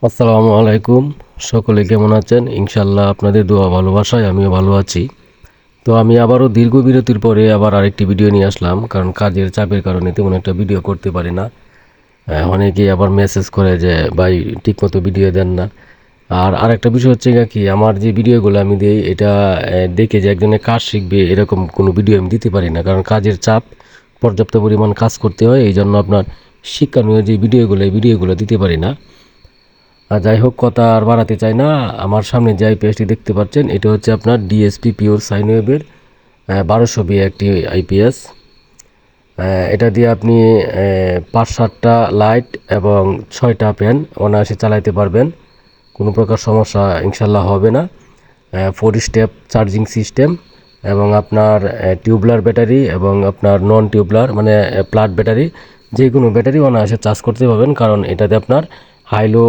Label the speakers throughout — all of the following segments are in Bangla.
Speaker 1: আসসালামু আলাইকুম। সকলে কেমন আছেন? ইনশাল্লাহ আপনাদের দোয়া ভালোবাসায় আমিও ভালো আছি। তো আমি আবারও দীর্ঘ বিরতির পরে আবার আরেকটি ভিডিও নিয়ে আসলাম, কারণ কাজের চাপের কারণে তেমন একটা ভিডিও করতে পারি না। অনেকেই আবার মেসেজ করে যে ভাই ঠিকমতো ভিডিও দেন না। আর আরেকটা বিষয় হচ্ছে কি, আমার যে ভিডিওগুলো আমি দিই এটা দেখে যে একজনের কাজ শিখবে এরকম কোনো ভিডিও আমি দিতে পারি না, কারণ কাজের চাপ, পর্যাপ্ত পরিমাণ কাজ করতে হয়, এই জন্য আপনার শিক্ষণীয় যে ভিডিওগুলো এই ভিডিওগুলো দিতে পারি না। আর যাই হোক, কথা আর বাড়াতে চাই না। আমার সামনে যে আইপিএসটি দেখতে পাচ্ছেন এটা হচ্ছে আপনার ডিএসপি পিওর সাইন ওয়েভের 1200 একটি আইপিএস। এটা দিয়ে আপনি 5-7টা লাইট এবং 6টা ফ্যান অনায়াসে চালাইতে পারবেন। কোনো প্রকার সমস্যা ইনশাল্লাহ হবে না। 4 স্টেপ চার্জিং সিস্টেম এবং আপনার টিউবলার ব্যাটারি এবং আপনার নন টিউবলার মানে প্লাট ব্যাটারি, যে কোনো ব্যাটারি অনায়াসে চার্জ করতে পারবেন, কারণ এটাতে আপনার হাইলো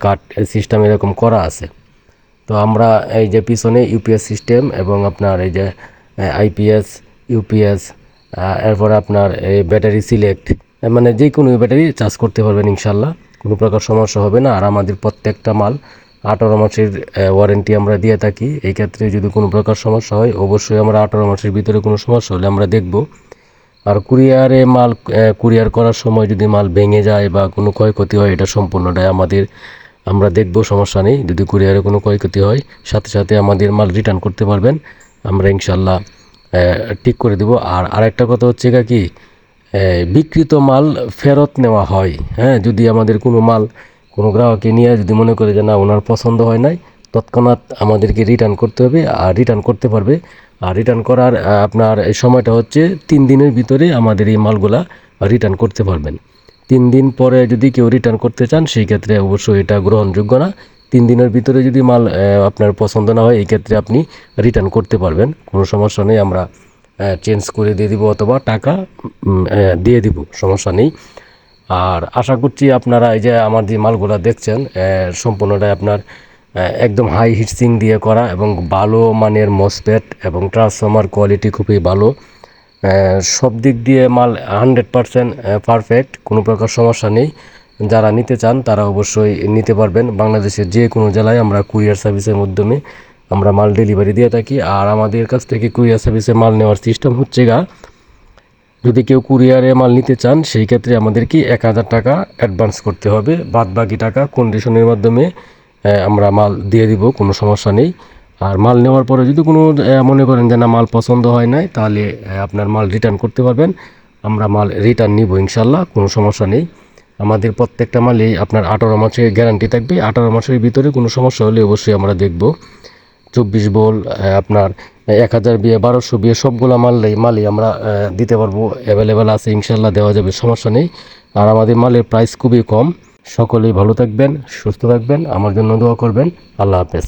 Speaker 1: কাট সিস্টেম এরকম করা আছে। তো আমরা এই যে পিছনে ইউপিএস সিস্টেম এবং আপনার এই যে আইপিএস, ইউপিএস, এরপরে আপনার এই ব্যাটারি সিলেক্ট, মানে যে কোনো ব্যাটারি চার্জ করতে পারবেন ইনশাল্লাহ, কোনো প্রকার সমস্যা হবে না। আর আমাদের প্রত্যেকটা মাল 18 মাসের ওয়ারেন্টি আমরা দিয়ে থাকি। এই ক্ষেত্রে যদি কোনো প্রকার সমস্যা হয় অবশ্যই আমরা 18 মাসের ভিতরে কোনো সমস্যা হলে আমরা দেখব। আর কুরিয়ারে মাল কুরিয়ার করার সময় যদি মাল ভেঙে যায় বা কোনো ক্ষয়ক্ষতি হয় এটা সম্পূর্ণটাই আমরা দেখব, সমস্যা নেই। যদি কুরিয়ারে কোনো ক্ষয়ক্ষতি হয় সাথে সাথে আমাদের মাল রিটার্ন করতে পারবেন, আমরা ইনশাল্লাহ ঠিক করে দেব। আর আরেকটা কথা হচ্ছে কি, বিক্রিত মাল ফেরত নেওয়া হয়। হ্যাঁ, যদি আমাদের কোনো মাল কোনো গ্রাহকে নিয়ে যদি মনে করে যে না ওনার পছন্দ হয় নাই, তৎক্ষণাৎ আমাদেরকে রিটার্ন করতে হবে আর রিটার্ন করতে পারবে। আর রিটার্ন করার আপনার এই সময়টা হচ্ছে 3 দিনের ভিতরে আমাদের এই মালগুলা রিটার্ন করতে পারবেন। 3 দিন পরে যদি কেউ রিটার্ন করতে চান সেই ক্ষেত্রে অবশ্যই এটা গ্রহণযোগ্য না। 3 দিনের ভিতরে যদি মাল আপনার পছন্দ না হয় এই ক্ষেত্রে আপনি রিটার্ন করতে পারবেন, কোনো সমস্যা নেই। আমরা চেঞ্জ করে দিয়ে দিব অথবা টাকা দিয়ে দিব, সমস্যা নেই। আর আশা করছি আপনারা এই যে আমার যে মালগুলা দেখছেন সম্পূর্ণটাই আপনার একদম হাই হিটসিং দিয়ে করা এবং ভালো মানের মসপেট এবং ট্রান্সফর্মার কোয়ালিটি খুবই ভালো। সব দিক দিয়ে মাল 100% পারফেক্ট, কোনো প্রকার সমস্যা নেই। যারা নিতে চান তারা অবশ্যই নিতে পারবেন। বাংলাদেশের যে কোনো জেলায় আমরা কুরিয়ার সার্ভিসের মাধ্যমে আমরা মাল ডেলিভারি দিয়ে থাকি। আর আমাদের কাছ থেকে কুরিয়ার সার্ভিসে মাল নেওয়ার সিস্টেম হচ্ছে যদি কেউ কুরিয়ারে মাল নিতে চান সেই ক্ষেত্রে আমাদেরকে 1000 টাকা অ্যাডভান্স করতে হবে, বাদ বাকি টাকা কন্ডিশনের মাধ্যমে আমরা মাল দিয়ে দিব, কোনো সমস্যা নেই। আর মাল নেওয়ার পরে যদি কোনো মনে করেন যে না মাল পছন্দ হয় নাই, তাহলে আপনার মাল রিটার্ন করতে পারবেন। আমরা মাল রিটার্ন নিব ইনশাল্লাহ, কোনো সমস্যা নেই। আমাদের প্রত্যেকটা মালেই আপনার 18 মাসের গ্যারান্টি থাকবে। 18 মাসের ভিতরে কোনো সমস্যা হলে অবশ্যই আমরা দেখব। 24 বল আপনার 1000 বিয়ে 1200 বিয়ে সবগুলো মালই আমরা দিতে পারবো, অ্যাভেলেবেল আছে ইনশাল্লাহ, দেওয়া যাবে, সমস্যা নেই। আর আমাদের মালের প্রাইস খুবই কম। সকলেই ভালো থাকবেন, সুস্থ থাকবেন, আমার জন্য দোয়া করবেন। আল্লাহ হাফেজ।